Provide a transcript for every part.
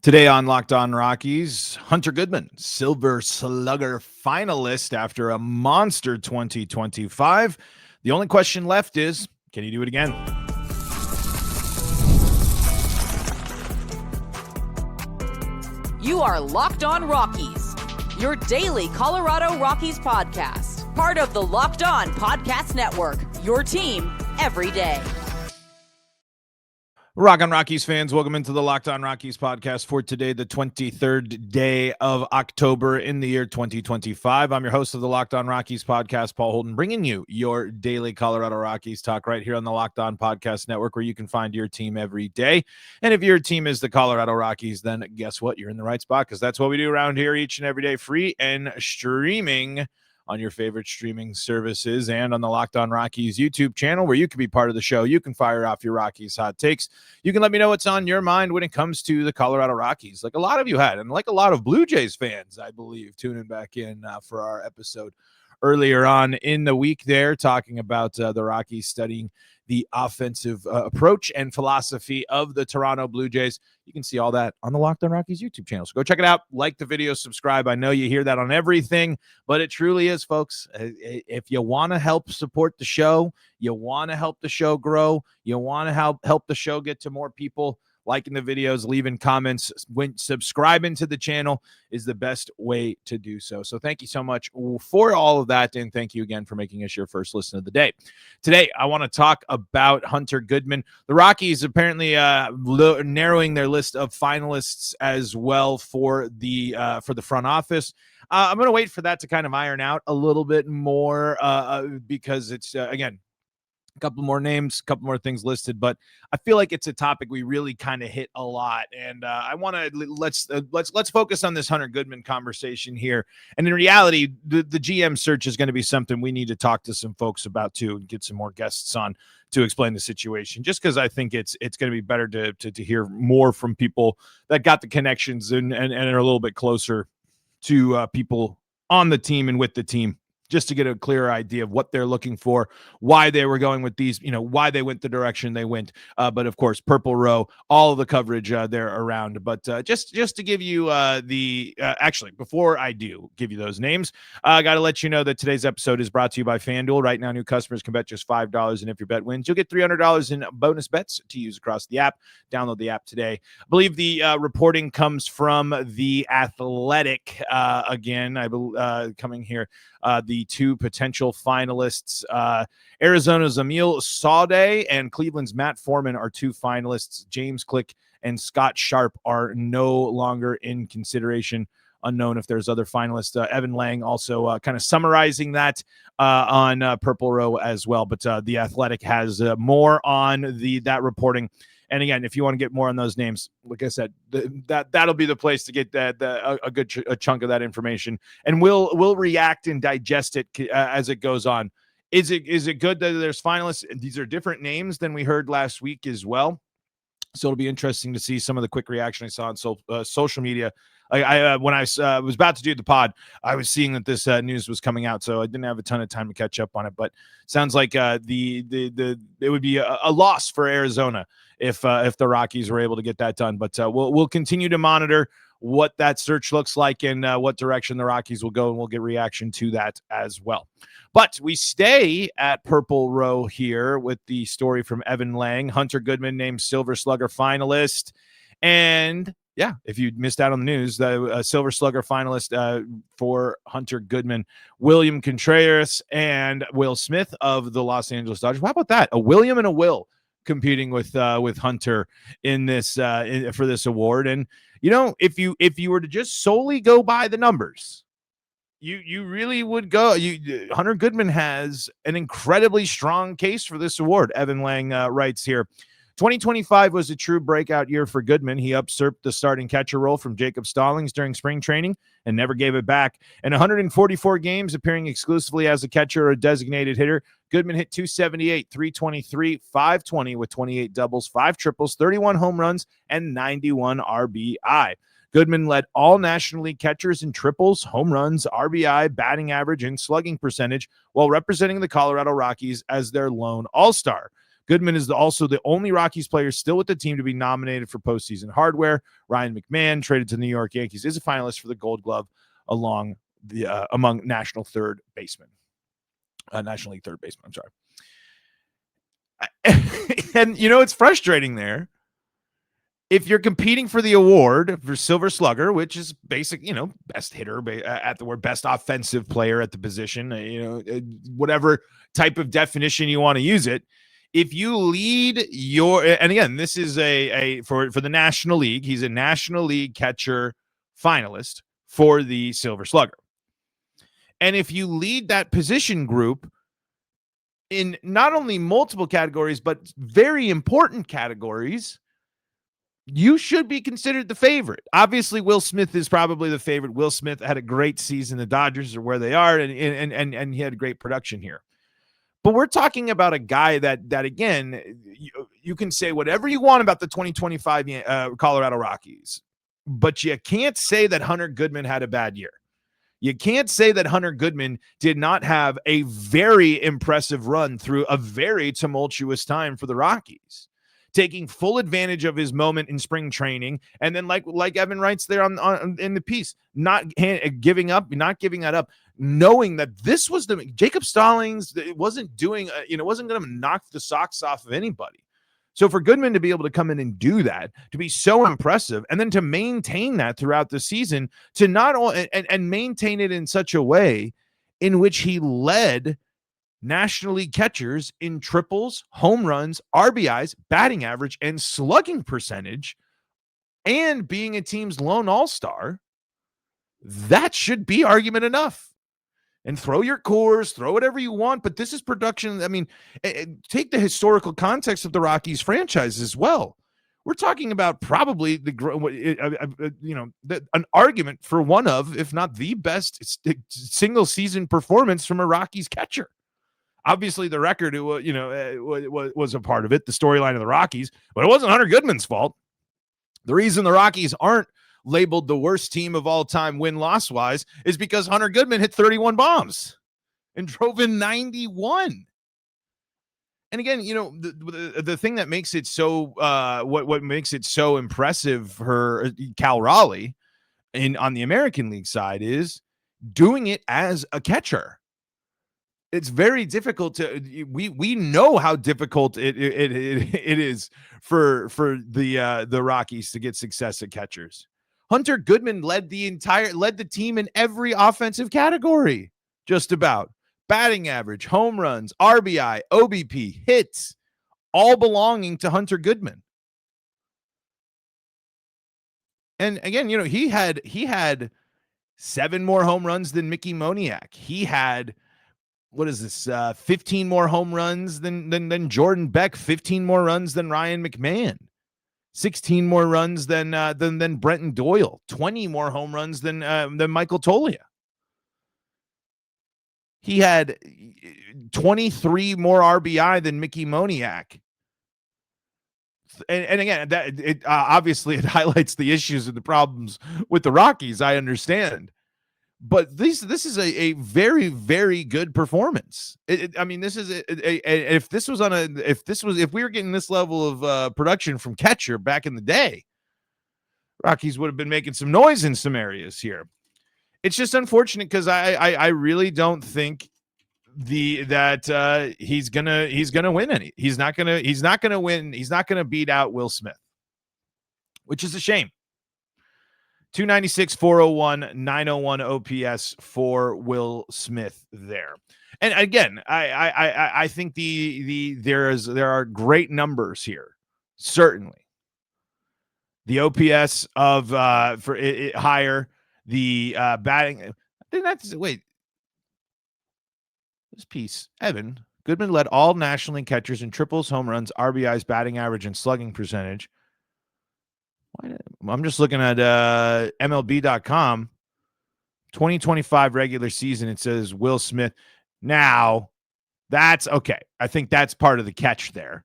Today on Locked On Rockies, Hunter Goodman, Silver Slugger finalist after a monster 2025. The only question left is, can he do it again? You are Locked On Rockies, your daily Colorado Rockies podcast. Part of the Locked On Podcast Network, your team every day. Rock on Rockies fans, welcome into the Locked On Rockies podcast for today, the 23rd day of October in the year 2025. I'm your host of the Locked On Rockies podcast, Paul Holden, bringing you your daily Colorado Rockies talk right here on the Locked On Podcast Network, where you can find your team every day. And if your team is the Colorado Rockies, then guess what? You're in the right spot, because that's what we do around here each and every day, free and streaming on your favorite streaming services and on the Locked On Rockies YouTube channel, where you can be part of the show. You can fire off your Rockies hot takes. You can let me know what's on your mind when it comes to the Colorado Rockies, like a lot of you had, and like a lot of Blue Jays fans, I believe, tuning back in for our episode earlier on in the week there, talking about the Rockies studying the offensive approach and philosophy of the Toronto Blue Jays. You can see all that on the Locked On Rockies YouTube channel. So go check it out. Like the video, subscribe. I know you hear that on everything, but it truly is, folks. If you want to help support the show, you want to help the show grow, you want to help the show get to more people, liking the videos, leaving comments, when subscribing to the channel is the best way to do so. So thank you so much for all of that, and thank you again for making us your first listen of the day. Today, I want to talk about Hunter Goodman. The Rockies apparently narrowing their list of finalists as well for the front office. I'm going to wait for that to kind of iron out a little bit more because it's, again, a couple more names, a couple more things listed, but I feel like it's a topic we really kind of hit a lot. And I want to let's focus on this Hunter Goodman conversation here. And in reality, the GM search is going to be something we need to talk to some folks about too, and get some more guests on to explain the situation, just because I think it's going to be better to hear more from people that got the connections and are a little bit closer to people on the team and with the team, just to get a clearer idea of what they're looking for, why they were going with these, why they went the direction they went. But of course, Purple Row, all of the coverage there around. But just to give you actually, before I do give you those names, I got to let you know that today's episode is brought to you by FanDuel. Right now, new customers can bet just $5, and if your bet wins, you'll get $300 in bonus bets to use across the app. Download the app today. I believe the reporting comes from The Athletic again. Coming here. The two potential finalists, Arizona's Emil Saude and Cleveland's Matt Foreman, are two finalists. James Click and Scott Sharp are no longer in consideration. Unknown if there's other finalists. Evan Lang also kind of summarizing that on Purple Row as well. But The Athletic has more on that reporting. And again, if you want to get more on those names, like I said, that'll be the place to get a good chunk of that information, and we'll react and digest it as it goes on. Is it good that there's finalists? These are different names than we heard last week as well, so it'll be interesting to see some of the quick reaction I saw on social media. When I was about to do the pod, I was seeing that this news was coming out, so I didn't have a ton of time to catch up on it. But it sounds like it would be a loss for Arizona if the Rockies were able to get that done. But we'll continue to monitor what that search looks like and what direction the Rockies will go, and we'll get reaction to that as well. But we stay at Purple Row here with the story from Evan Lang. Hunter Goodman named Silver Slugger finalist. And yeah, if you missed out on the news, the Silver Slugger finalist for Hunter Goodman, William Contreras and Will Smith of the Los Angeles Dodgers. How about that? A William and a Will competing with Hunter in this for this award. And if you were to just solely go by the numbers, you really would go. Hunter Goodman has an incredibly strong case for this award. Evan Lang writes here, 2025 was a true breakout year for Goodman. He usurped the starting catcher role from Jacob Stallings during spring training and never gave it back. In 144 games, appearing exclusively as a catcher or a designated hitter, Goodman hit 278, 323, 520 with 28 doubles, 5 triples, 31 home runs, and 91 RBI. Goodman led all National League catchers in triples, home runs, RBI, batting average, and slugging percentage while representing the Colorado Rockies as their lone all-star. Goodman is also the only Rockies player still with the team to be nominated for postseason hardware. Ryan McMahon, traded to the New York Yankees, is a finalist for the Gold Glove among National League third baseman. I'm sorry. And, it's frustrating there. If you're competing for the award for Silver Slugger, which is basic, best hitter at the word, best offensive player at the position, whatever type of definition you want to use it. If you lead and again, this is for the National League, he's a National League catcher finalist for the Silver Slugger. And if you lead that position group in not only multiple categories, but very important categories, you should be considered the favorite. Obviously, Will Smith is probably the favorite. Will Smith had a great season. The Dodgers are where they are, and he had great production here. But we're talking about a guy that again, you can say whatever you want about the 2025 Colorado Rockies, but you can't say that Hunter Goodman had a bad year. You can't say that Hunter Goodman did not have a very impressive run through a very tumultuous time for the Rockies, taking full advantage of his moment in spring training. And then like Evan writes there on in the piece, not giving that up, knowing that this was Jacob Stallings, it wasn't doing, wasn't going to knock the socks off of anybody. So for Goodman to be able to come in and do that, to be so impressive, and then to maintain that throughout the season, to not only and maintain it in such a way in which he led National League catchers in triples, home runs, RBIs, batting average, and slugging percentage, and being a team's lone all-star, that should be argument enough. And throw your cores, throw whatever you want, but this is production. I mean, take the historical context of the Rockies franchise as well. We're talking about probably an argument for one of, if not the best single season performance from a Rockies catcher. Obviously, the record, was a part of it, the storyline of the Rockies, but it wasn't Hunter Goodman's fault. The reason the Rockies aren't labeled the worst team of all time win-loss wise is because Hunter Goodman hit 31 bombs and drove in 91. And again, the thing that makes it so what makes it so impressive for Cal Raleigh on the American League side is doing it as a catcher. It's very difficult we know how difficult it is for the Rockies to get success at catchers. Hunter Goodman led the team in every offensive category, just about. Batting average, home runs, RBI, OBP, hits, all belonging to Hunter Goodman. And again, he had 7 more home runs than Mickey Moniak. He had 15 more home runs than Jordan Beck, 15 more runs than Ryan McMahon. 16 more runs than Brenton Doyle, 20 more home runs than Michael Toglia. He had 23 more RBI than Mickey Moniak. And again, that obviously it highlights the issues and the problems with the Rockies. I understand. But this is a very, very good performance. This is if we were getting this level of production from catcher back in the day, Rockies would have been making some noise in some areas here. It's just unfortunate because I really don't think that he's gonna win any. He's not gonna win. He's not gonna beat out Will Smith, which is a shame. 296, 401, 901 OPS for Will Smith there. And again, I think there are great numbers here. Certainly. The OPS of for it higher, the batting. Wait. This piece, Evan Goodman led all National League catchers in triples, home runs, RBIs, batting average, and slugging percentage. I'm just looking at MLB.com 2025 regular season. It says Will Smith. Now that's okay. I think that's part of the catch there.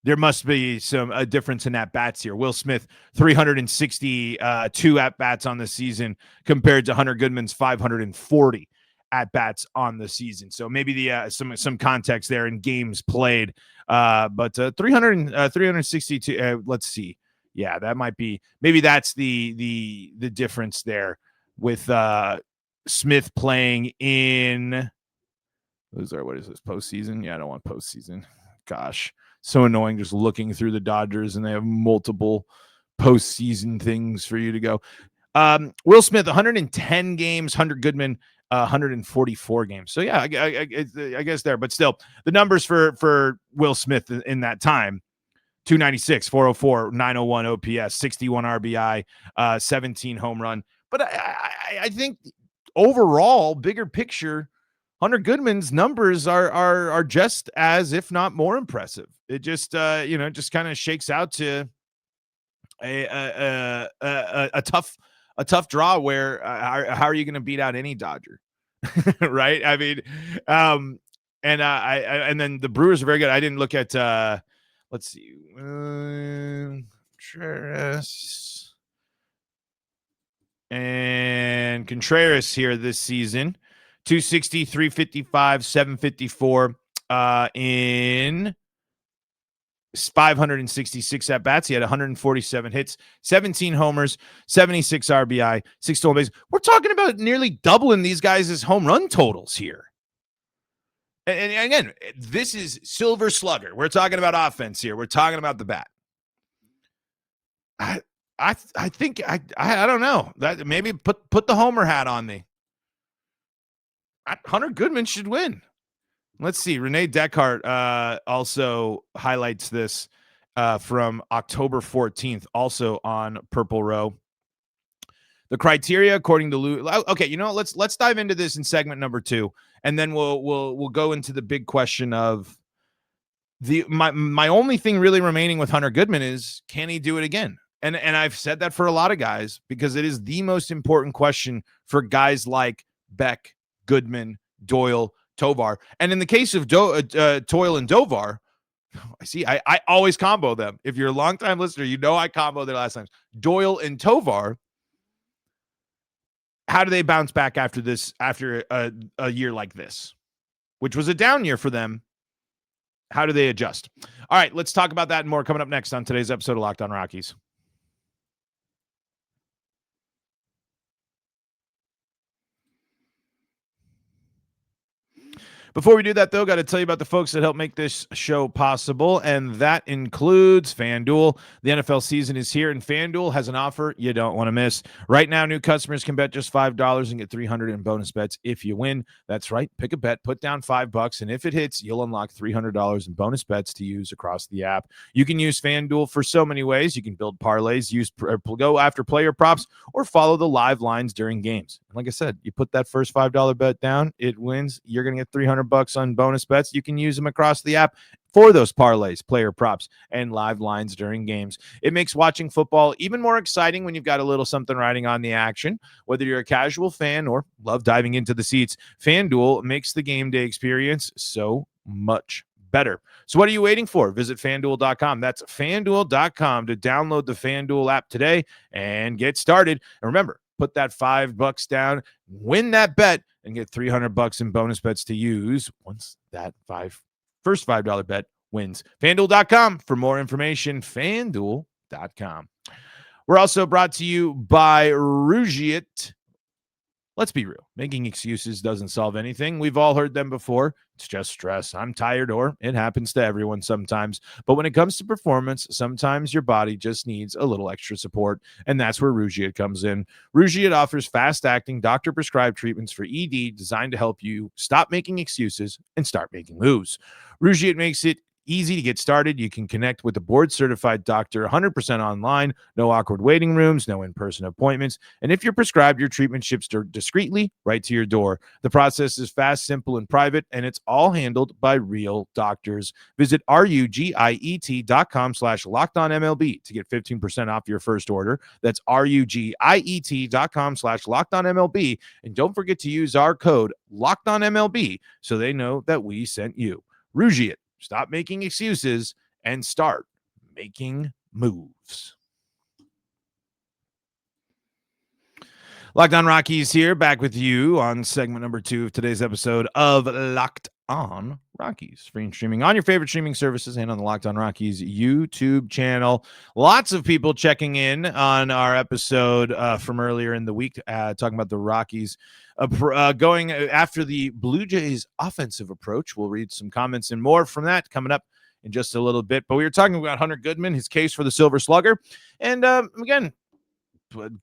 There must be a difference in at bats here. Will Smith 362 at bats on the season compared to Hunter Goodman's 540 at bats on the season. So maybe the some context there in games played. But 362. Let's see. Yeah, that might be, maybe that's the difference there with Smith playing in, what is this, postseason? Yeah, I don't want postseason. Gosh, so annoying just looking through the Dodgers and they have multiple postseason things for you to go. Will Smith, 110 games, Hunter Goodman, 144 games. So yeah, I guess there, but still the numbers for Will Smith in that time: 296, 404, 901 OPS, 61 RBI, 17 home run. But I think overall, bigger picture, Hunter Goodman's numbers are just as, if not more, impressive. It just just kind of shakes out to a tough draw where how are you going to beat out any Dodger? Right? I mean, and then the Brewers are very good. I didn't look at let's see, Contreras here this season: 260, 355, 754 in 566 at bats. He had 147 hits, 17 homers, 76 RBI, 6 stolen bases. We're talking about nearly doubling these guys' home run totals here. And again, this is Silver Slugger. We're talking about offense here. We're talking about the bat. I think I don't know, that maybe put the homer hat on me. Hunter Goodman should win. Let's see. Renee Descartes also highlights this from October 14th, also on Purple Row. The criteria, according to Lou. Okay, let's dive into this in segment number 2, and then we'll go into the big question of my only thing really remaining with Hunter Goodman is, can he do it again? And I've said that for a lot of guys, because it is the most important question for guys like Beck, Goodman, Doyle, Tovar. And in the case of Doyle and Dovar, I always combo them. If you're a longtime listener, I combo their last names. Doyle and Tovar. How do they bounce back after a year like this, which was a down year for them? How do they adjust? All right, let's talk about that and more coming up next on today's episode of Locked On Rockies. Before we do that, though, got to tell you about the folks that help make this show possible, and that includes FanDuel. The NFL season is here, and FanDuel has an offer you don't want to miss. Right now, new customers can bet just $5 and get $300 in bonus bets if you win. That's right. Pick a bet, put down $5, and if it hits, you'll unlock $300 in bonus bets to use across the app. You can use FanDuel for so many ways. You can build parlays, go after player props, or follow the live lines during games. And like I said, you put that first $5 bet down, it wins. You're going to get $300 on bonus bets. You can use them across the app for those parlays, player props, and live lines during games. It makes watching football even more exciting when you've got a little something riding on the action. Whether you're a casual fan or love diving into the seats, FanDuel makes the game day experience so much better. So what are you waiting for? Visit FanDuel.com. That's FanDuel.com to download the FanDuel app today and get started. And remember, put that $5 down, win that bet, and get $300 in bonus bets to use once that first $5 bet wins. FanDuel.com for more information. FanDuel.com. We're also brought to you by Rugiet. Let's be real. Making excuses doesn't solve anything. We've all heard them before. It's just stress. I'm tired, or it happens to everyone sometimes. But when it comes to performance, sometimes your body just needs a little extra support, and that's where Rugiet comes in. Rugiet offers fast-acting, doctor-prescribed treatments for ED designed to help you stop making excuses and start making moves. Rugiet makes it easy to get started. You can connect with a board-certified doctor 100% online, no awkward waiting rooms, no in-person appointments. And if you're prescribed, your treatment ships discreetly right to your door. The process is fast, simple, and private, and it's all handled by real doctors. Visit rugiet.com/LockedOnMLB to get 15% off your first order. That's rugiet.com/LockedOnMLB. And don't forget to use our code LockedOnMLB so they know that we sent you. Rugiet. Stop making excuses and start making moves. Locked On Rockies here, back with you on segment number 2 of today's episode of Locked On Rockies. Free and streaming on your favorite streaming services and on the Locked On Rockies YouTube channel. Lots of people checking in on our episode from earlier in the week, talking about the Rockies going after the Blue Jays offensive approach. We'll read some comments and more from that coming up in just a little bit. But we were talking about Hunter Goodman, his case for the Silver Slugger. And again,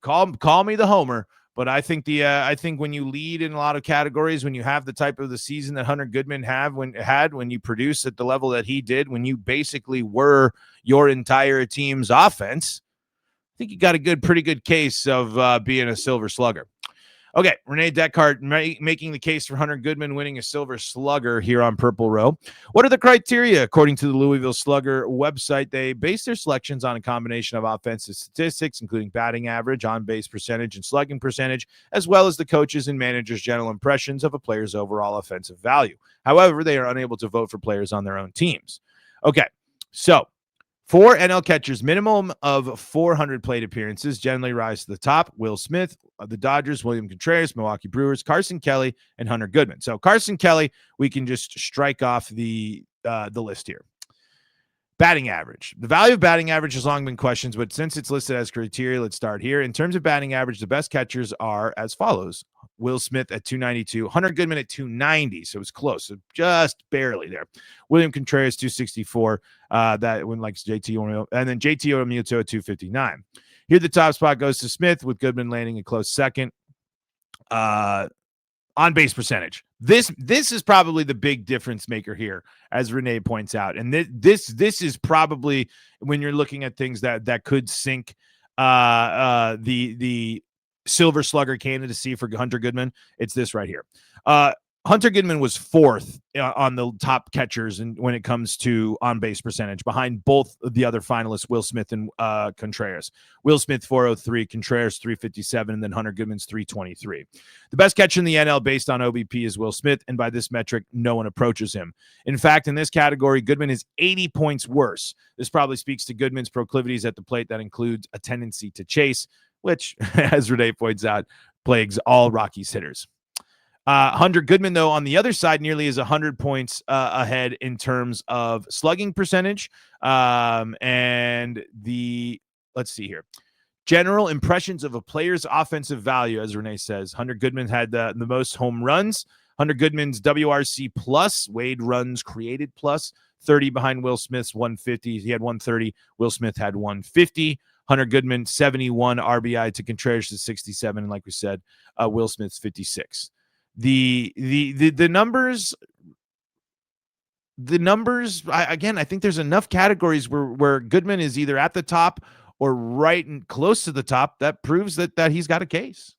call me the homer, but I think I think when you lead in a lot of categories, when you have the type of the season that Hunter Goodman when you produce at the level that he did, when you basically were your entire team's offense, I think you got a pretty good case of being a Silver Slugger. Okay, Renee Descartes making the case for Hunter Goodman winning a Silver Slugger here on Purple Row. What are the criteria? According to the Louisville Slugger website, they base their selections on a combination of offensive statistics, including batting average, on-base percentage, and slugging percentage, as well as the coaches' and managers' general impressions of a player's overall offensive value. However, they are unable to vote for players on their own teams. Okay, so for NL catchers, minimum of 400 plate appearances generally rise to the top. Will Smith, the Dodgers, William Contreras, Milwaukee Brewers, Carson Kelly, and Hunter Goodman. So Carson Kelly, we can just strike off the list here. Batting average. The value of batting average has long been questioned, but since it's listed as criteria, let's start here. In terms of batting average, the best catchers are as follows. Will Smith at 292, Hunter Goodman at 290, so it's close, so just barely there. William Contreras 264, that one likes JT, and then JT Realmuto at 259. Here the top spot goes to Smith, with Goodman landing a close second. On base percentage. This is probably the big difference maker here, as Renee points out, and this is probably when you're looking at things that could sink the Silver Slugger candidacy for Hunter Goodman. It's this right here. Hunter Goodman was fourth on the top catchers when it comes to on-base percentage, behind both of the other finalists, Will Smith and Contreras. Will Smith 403, Contreras 357, and then Hunter Goodman's 323. The best catcher in the NL based on OBP is Will Smith, and by this metric, no one approaches him. In fact, in this category, Goodman is 80 points worse. This probably speaks to Goodman's proclivities at the plate that includes a tendency to chase, which, as Renee points out, plagues all Rockies hitters. Hunter Goodman, though, on the other side, nearly is 100 points ahead in terms of slugging percentage. And let's see here. General impressions of a player's offensive value, as Renee says. Hunter Goodman had the most home runs. Hunter Goodman's WRC plus, Wade runs created plus, 30 behind Will Smith's 150. He had 130. Will Smith had 150. Hunter Goodman, 71 RBI to Contreras' 67. And like we said, Will Smith's 56. The numbers, I think there's enough categories where Goodman is either at the top or right and close to the top. That proves that he's got a case.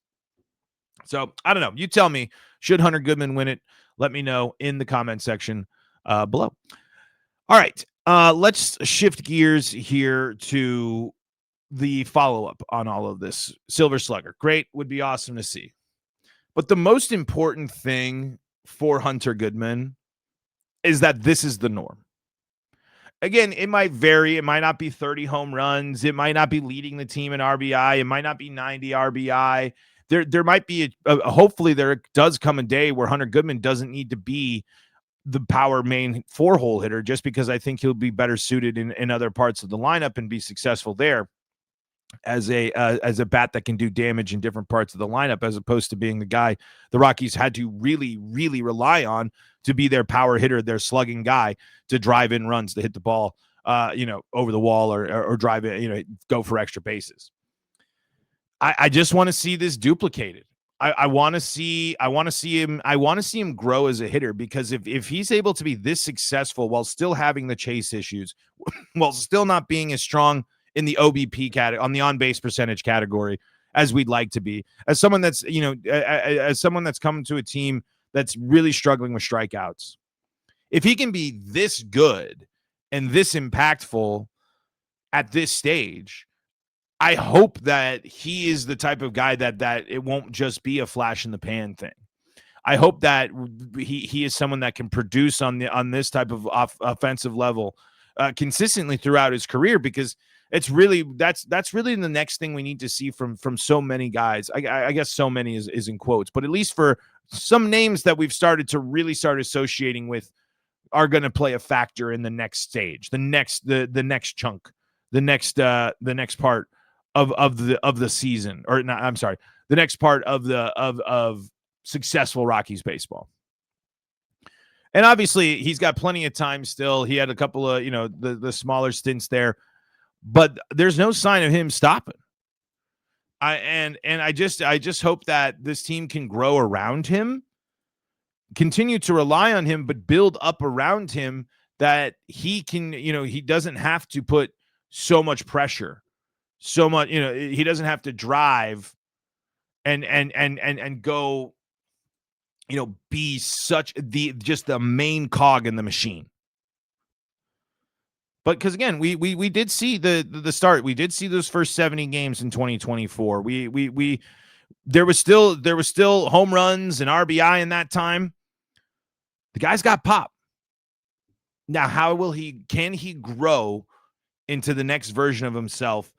So I don't know. You tell me, should Hunter Goodman win it? Let me know in the comment section below. All right. Let's shift gears here to the follow-up on all of this. Silver Slugger. Great. Would be awesome to see. But the most important thing for Hunter Goodman is that this is the norm. Again, it might vary. It might not be 30 home runs. It might not be leading the team in RBI. It might not be 90 RBI. There might be hopefully there does come a day where Hunter Goodman doesn't need to be the power main 4-hole hitter, just because I think he'll be better suited in other parts of the lineup and be successful there as a bat that can do damage in different parts of the lineup, as opposed to being the guy the Rockies had to really, really rely on to be their power hitter, their slugging guy to drive in runs, to hit the ball, over the wall or drive it, go for extra bases. I just want to see this duplicated. I want to see him grow as a hitter, because if he's able to be this successful while still having the chase issues, while still not being as strong in the OBP category, on the on-base percentage category, as we'd like to be, as someone that's, as someone that's coming to a team that's really struggling with strikeouts, if he can be this good and this impactful at this stage, I hope that he is the type of guy that it won't just be a flash in the pan thing. I hope that he is someone that can produce on this type of offensive level consistently throughout his career, because It's really that's really the next thing we need to see from so many guys. I guess so many is in quotes, but at least for some names that we've started to really start associating with are going to play a factor in the next stage, the next chunk, the next part of the season, or not. I'm sorry, the next part of successful Rockies baseball. And obviously, he's got plenty of time still. He had a couple of the smaller stints there, but there's no sign of him stopping. I just hope that this team can grow around him, continue to rely on him, but build up around him that he can, he doesn't have to put so much pressure, so much, he doesn't have to drive and go, be such the main cog in the machine. But because again, we did see the start. We did see those first 70 games in 2024. There was still home runs and RBI in that time. The guy's got pop. Now, can he grow into the next version of himself,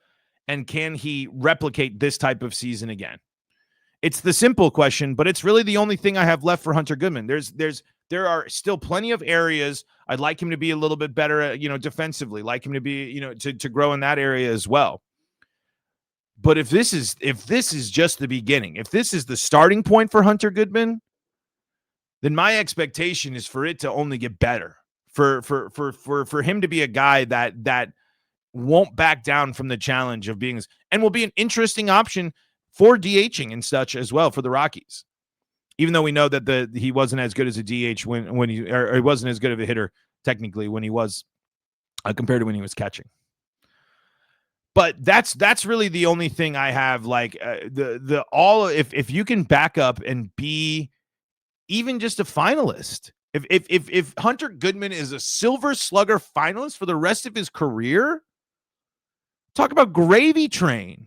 and can he replicate this type of season again? It's the simple question, but it's really the only thing I have left for Hunter Goodman. There are still plenty of areas I'd like him to be a little bit better, defensively, like him to be, to grow in that area as well. But if this is just the beginning, if this is the starting point for Hunter Goodman, then my expectation is for it to only get better, for him to be a guy that won't back down from the challenge of being, and will be an interesting option for DHing and such as well for the Rockies. Even though we know that he wasn't as good as a DH when he wasn't as good of a hitter technically when he was compared to when he was catching. But that's really the only thing I have. Like if you can back up and be even just a finalist, if Hunter Goodman is a Silver Slugger finalist for the rest of his career, talk about gravy train.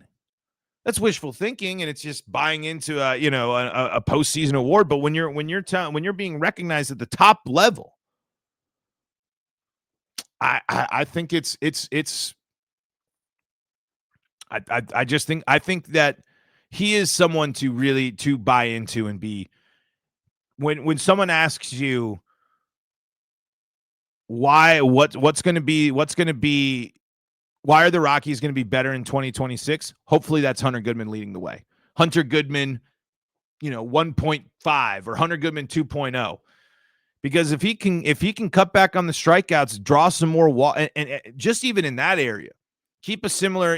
That's wishful thinking, and it's just buying into a postseason award. But when you're being recognized at the top level, I think it's I think that he is someone to really to buy into and be. When someone asks you what's going to be. Why are the Rockies going to be better in 2026? Hopefully that's Hunter Goodman leading the way. Hunter Goodman, 1.5 or Hunter Goodman 2.0. Because if he can cut back on the strikeouts, draw some more and just even in that area, keep a similar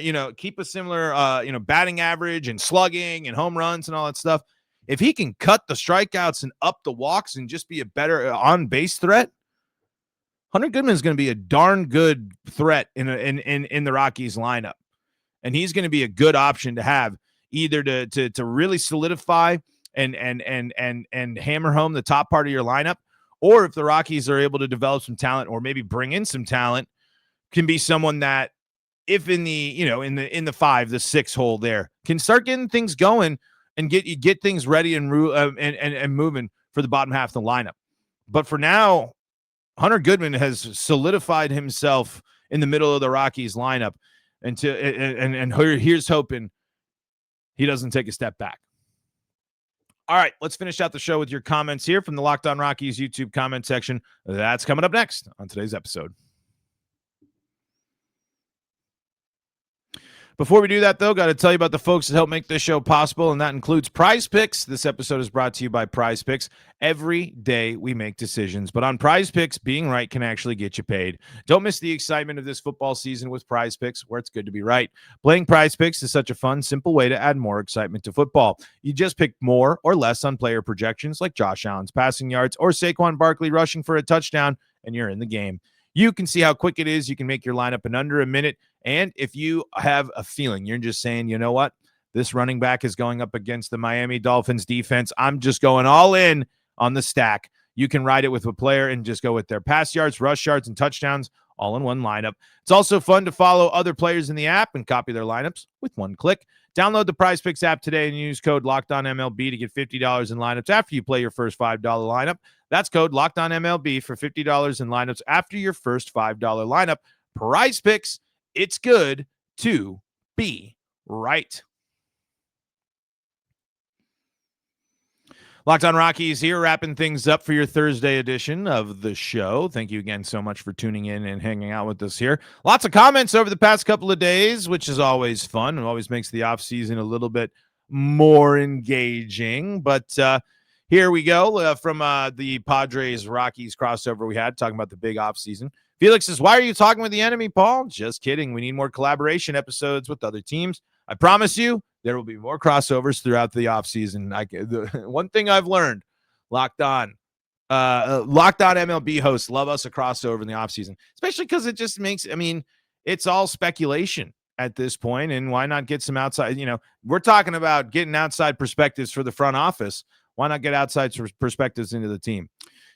batting average and slugging and home runs and all that stuff. If he can cut the strikeouts and up the walks and just be a better on-base threat, Hunter Goodman is going to be a darn good threat in the Rockies lineup, and he's going to be a good option to have either to really solidify and hammer home the top part of your lineup, or if the Rockies are able to develop some talent or maybe bring in some talent, can be someone that if in the in the 5, the 6 hole there can start getting things going and get things ready and moving for the bottom half of the lineup. But for now, Hunter Goodman has solidified himself in the middle of the Rockies lineup, and here's hoping he doesn't take a step back. All right, let's finish out the show with your comments here from the Locked On Rockies YouTube comment section. That's coming up next on today's episode. Before we do that, though, got to tell you about the folks that help make this show possible, and that includes PrizePicks. This episode is brought to you by PrizePicks. Every day we make decisions, but on PrizePicks, being right can actually get you paid. Don't miss the excitement of this football season with PrizePicks, where it's good to be right. Playing PrizePicks is such a fun, simple way to add more excitement to football. You just pick more or less on player projections like Josh Allen's passing yards or Saquon Barkley rushing for a touchdown, and you're in the game. You can see how quick it is. You can make your lineup in under a minute. And if you have a feeling, you're just saying, you know what? This running back is going up against the Miami Dolphins defense. I'm just going all in on the stack. You can ride it with a player and just go with their pass yards, rush yards, and touchdowns all in one lineup. It's also fun to follow other players in the app and copy their lineups with one click. Download the PrizePicks app today and use code LOCKEDONMLB to get $50 in lineups after you play your first $5 lineup. That's code LOCKEDONMLB for $50 in lineups after your first $5 lineup. PrizePicks, it's good to be right. Locked on Rockies here, wrapping things up for your Thursday edition of the show. Thank you again so much for tuning in and hanging out with us here. Lots of comments over the past couple of days, which is always fun and always makes the offseason a little bit more engaging. But here we go from the Padres-Rockies crossover we had, talking about the big offseason. Felix says, why are you talking with the enemy, Paul? Just kidding. We need more collaboration episodes with other teams. I promise you, there will be more crossovers throughout the offseason. One thing I've learned, Locked On MLB hosts love us a crossover in the offseason, especially because it just makes, it's all speculation at this point, and why not get some outside, we're talking about getting outside perspectives for the front office. Why not get outside perspectives into the team?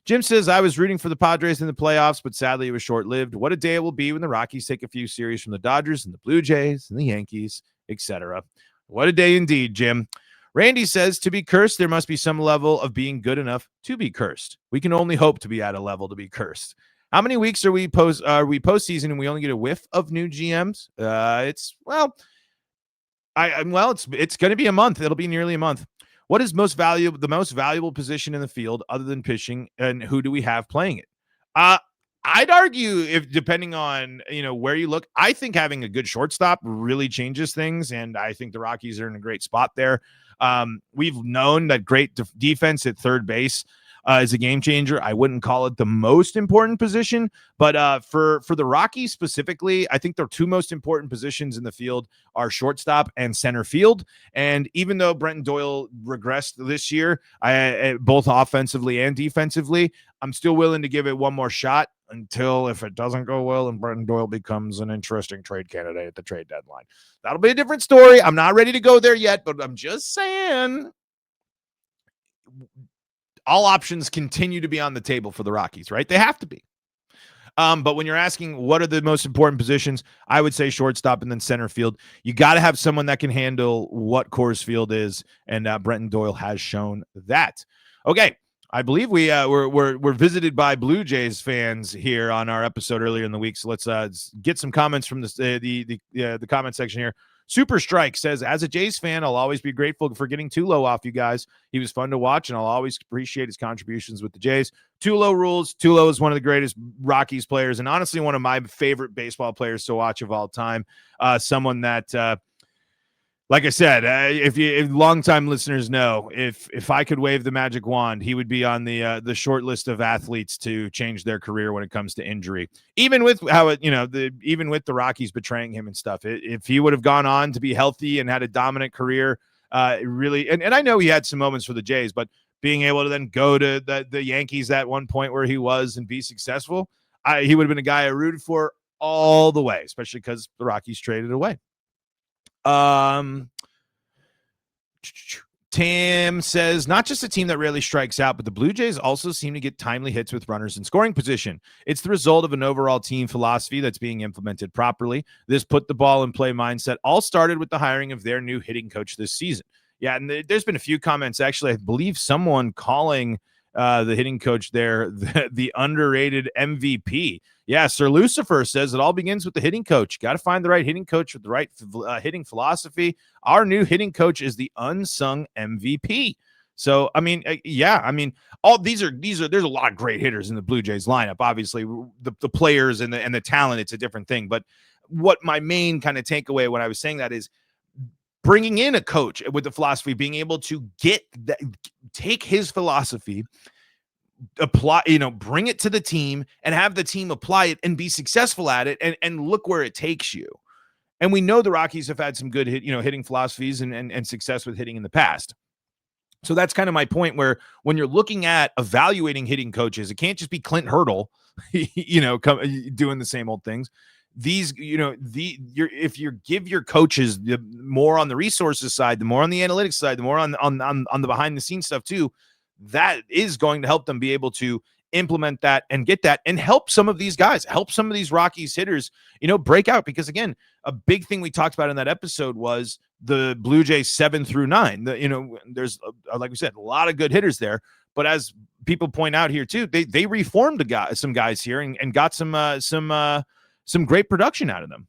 Jim says, I was rooting for the Padres in the playoffs, but sadly it was short-lived. What a day it will be when the Rockies take a few series from the Dodgers and the Blue Jays and the Yankees, etc. What a day indeed, Jim. Randy says, to be cursed, there must be some level of being good enough to be cursed. We can only hope to be at a level to be cursed. How many weeks are we postseason and we only get a whiff of new GMs? It's going to be a month. It'll be nearly a month. What is the most valuable position in the field other than pitching, and who do we have playing it? I'd argue, if depending on where you look, I think having a good shortstop really changes things, and I think the Rockies are in a great spot there. We've known that great defense at third base is a game changer. I wouldn't call it the most important position, but for the Rockies specifically, I think their two most important positions in the field are shortstop and center field. And even though Brenton Doyle regressed this year, both offensively and defensively, I'm still willing to give it one more shot until, if it doesn't go well, and Brenton Doyle becomes an interesting trade candidate at the trade deadline. That'll be a different story. I'm not ready to go there yet, but I'm just saying all options continue to be on the table for the Rockies, right? They have to be. But when you're asking what are the most important positions, I would say shortstop and then center field. You got to have someone that can handle what Coors Field is, and Brenton Doyle has shown that. Okay, I believe we're visited by Blue Jays fans here on our episode earlier in the week. So let's get some comments from the comment section here. Super Strike says, as a Jays fan, I'll always be grateful for getting Tulo off you guys. He was fun to watch, and I'll always appreciate his contributions with the Jays. Tulo rules. Tulo is one of the greatest Rockies players, and honestly, one of my favorite baseball players to watch of all time. Someone that, like I said, if longtime listeners know, if I could wave the magic wand, he would be on the short list of athletes to change their career when it comes to injury. Even with even with the Rockies betraying him and stuff, if he would have gone on to be healthy and had a dominant career, really, and I know he had some moments for the Jays, but being able to then go to the Yankees at one point where he was and be successful, he would have been a guy I rooted for all the way, especially because the Rockies traded away. Tim says, not just a team that rarely strikes out, but the Blue Jays also seem to get timely hits with runners in scoring position. It's the result of an overall team philosophy that's being implemented properly. This put the ball in play mindset all started with the hiring of their new hitting coach this season. Yeah, and there's been a few comments, actually, I believe someone calling the hitting coach there the underrated MVP. Yeah, Sir Lucifer says it all begins with the hitting coach. Got to find the right hitting coach with the right hitting philosophy. Our new hitting coach is the unsung MVP. So, all there's a lot of great hitters in the Blue Jays lineup. Obviously, the players and the talent, it's a different thing. But what my main kind of takeaway when I was saying that is bringing in a coach with the philosophy, being able to take his philosophy, apply, bring it to the team and have the team apply it and be successful at it, and look where it takes you. And we know the Rockies have had some good hitting philosophies and success with hitting in the past. So that's kind of my point, where when you're looking at evaluating hitting coaches, it can't just be Clint Hurdle, doing the same old things. If you give your coaches the more on the resources side, the more on the analytics side, the more on the behind the scenes stuff too, that is going to help them be able to implement that and get that and help some of these guys, help some of these Rockies hitters, break out. Because again, a big thing we talked about in that episode was the Blue Jays 7 through 9. There's, like we said, a lot of good hitters there. But as people point out here too, they reformed some guys here and got some great production out of them.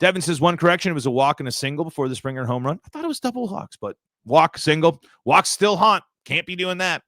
Devin says one correction. It was a walk and a single before the Springer home run. I thought it was double walks, but walk, single. Walk still haunt. Can't be doing that.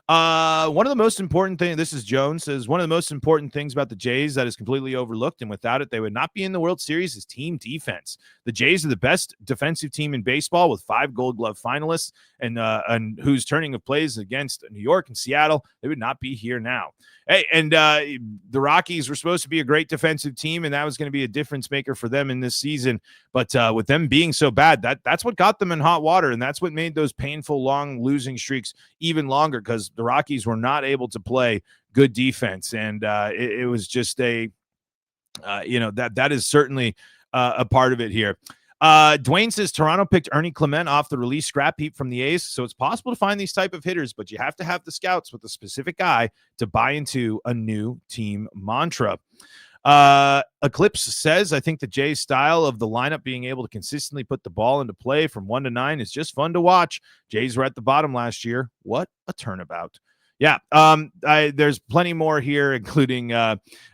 One of the most important things, this is Jones, says one of the most important things about the Jays that is completely overlooked, and without it, they would not be in the World Series, is team defense. The Jays are the best defensive team in baseball with 5 Gold Glove finalists, and whose turning of plays against New York and Seattle, they would not be here now. Hey, and the Rockies were supposed to be a great defensive team, and that was going to be a difference maker for them in this season. But with them being so bad, that's what got them in hot water, and that's what made those painful, long losing streaks even longer, because the Rockies were not able to play good defense, and it was just that is certainly a part of it here. Dwayne says Toronto picked Ernie Clement off the release scrap heap from the A's, so it's possible to find these type of hitters, but you have to have the scouts with a specific guy to buy into a new team mantra. Eclipse says, I think the Jays style of the lineup being able to consistently put the ball into play from 1 to 9 is just fun to watch. Jays were at the bottom last year. What a turnabout. Yeah, there's plenty more here, including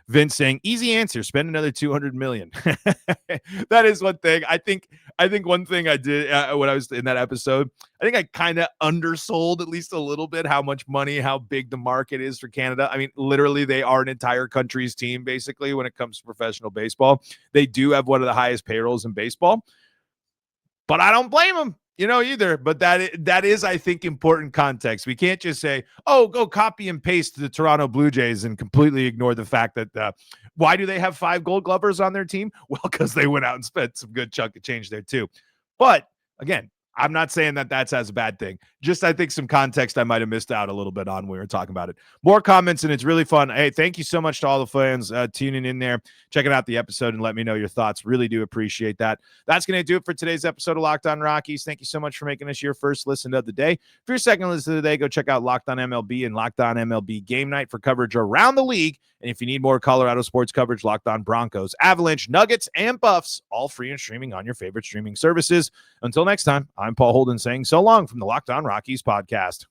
Vince saying, easy answer, spend another $200 million. That is one thing. I think one thing I did when I was in that episode, I think I kind of undersold at least a little bit how much money, how big the market is for Canada. I mean, literally, they are an entire country's team, basically, when it comes to professional baseball. They do have one of the highest payrolls in baseball, but I don't blame them. Either. But that is, I think, important context. We can't just say, oh, go copy and paste the Toronto Blue Jays and completely ignore the fact that why do they have 5 Gold Glovers on their team? Well, because they went out and spent some good chunk of change there too. But again, I'm not saying that that's as a bad thing. Just, I think some context I might have missed out a little bit on when we were talking about it. More comments, and it's really fun. Hey, thank you so much to all the fans tuning in there, checking out the episode, and let me know your thoughts. Really do appreciate that. That's going to do it for today's episode of Locked On Rockies. Thank you so much for making us your first listen of the day. For your second listen of the day, go check out Locked On MLB and Locked On MLB Game Night for coverage around the league. And if you need more Colorado sports coverage, Locked On Broncos, Avalanche, Nuggets, and Buffs, all free and streaming on your favorite streaming services. Until next time, I'm Paul Holden saying so long from the Locked On Rockies podcast.